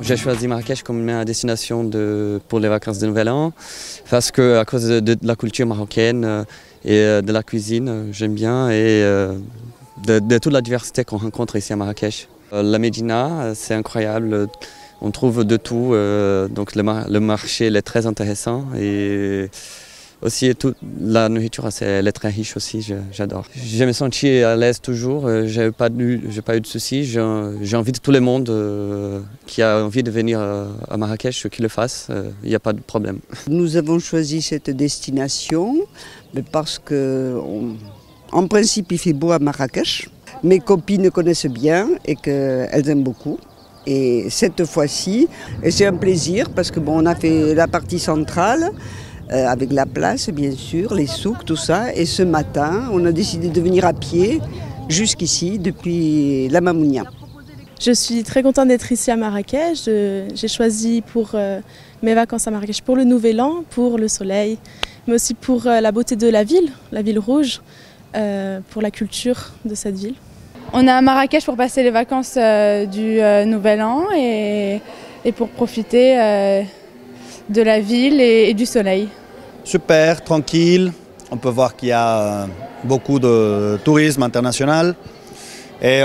J'ai choisi Marrakech comme ma destination pour les vacances de Nouvel An parce que à cause de la culture marocaine et de la cuisine, j'aime bien et de toute la diversité qu'on rencontre ici à Marrakech. La Médina, c'est incroyable, on trouve de tout, donc le marché est très intéressant et aussi la nourriture elle est très riche aussi, j'adore. Je me senti à l'aise toujours, j'ai pas eu de soucis, j'invite tout le monde qui a envie de venir à Marrakech qu'il le fasse, il n'y a pas de problème. Nous avons choisi cette destination parce que en principe il fait beau à Marrakech. Mes copines connaissent bien et qu'elles aiment beaucoup. Et cette fois-ci, c'est un plaisir parce que on a fait la partie centrale avec la place bien sûr, les souks, tout ça. Et ce matin, on a décidé de venir à pied jusqu'ici depuis la Mamounia. Je suis très contente d'être ici à Marrakech. J'ai choisi pour mes vacances à Marrakech pour le Nouvel An, pour le soleil, mais aussi pour la beauté de la ville rouge, pour la culture de cette ville. On est à Marrakech pour passer les vacances du Nouvel An et pour profiter de la ville et du soleil. Super, tranquille. On peut voir qu'il y a beaucoup de tourisme international et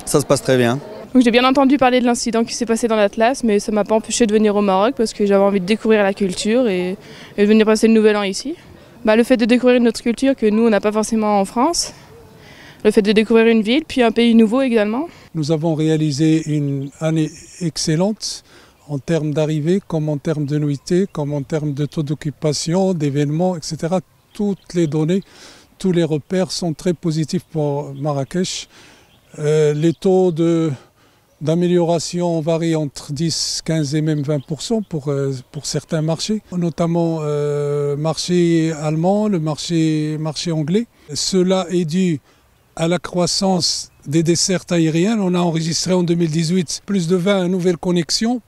ça se passe très bien. J'ai bien entendu parler de l'incident qui s'est passé dans l'Atlas, mais ça ne m'a pas empêché de venir au Maroc parce que j'avais envie de découvrir la culture et de venir passer le Nouvel An ici. Le fait de découvrir notre culture que nous, on n'a pas forcément en France. Le fait de découvrir une ville, puis un pays nouveau également. Nous avons réalisé une année excellente en termes d'arrivée, comme en termes de nuitée, comme en termes de taux d'occupation, d'événements, etc. Toutes les données, tous les repères sont très positifs pour Marrakech. Les taux d'amélioration varient entre 10, 15 et même 20% pour certains marchés, notamment le marché allemand, le marché anglais. Cela est dû à la croissance des dessertes aériennes. On a enregistré en 2018 plus de 20 nouvelles connexions,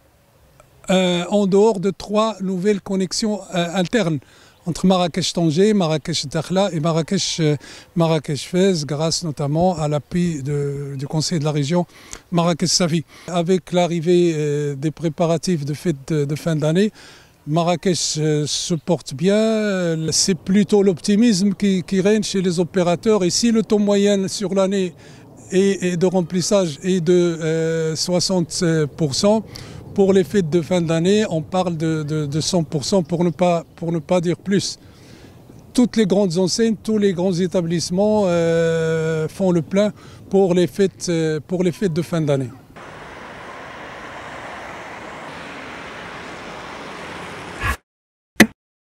en dehors de 3 nouvelles connexions internes entre Marrakech-Tanger, Marrakech-Dakhla et Marrakech-Fès, grâce notamment à l'appui du conseil de la région Marrakech-Safi. Avec l'arrivée des préparatifs de fête de fin d'année, Marrakech se porte bien, c'est plutôt l'optimisme qui règne chez les opérateurs. Et si le taux moyen sur l'année de remplissage est de 60%, pour les fêtes de fin d'année, on parle de 100% pour ne pas dire plus. Toutes les grandes enseignes, tous les grands établissements font le plein pour les fêtes de fin d'année.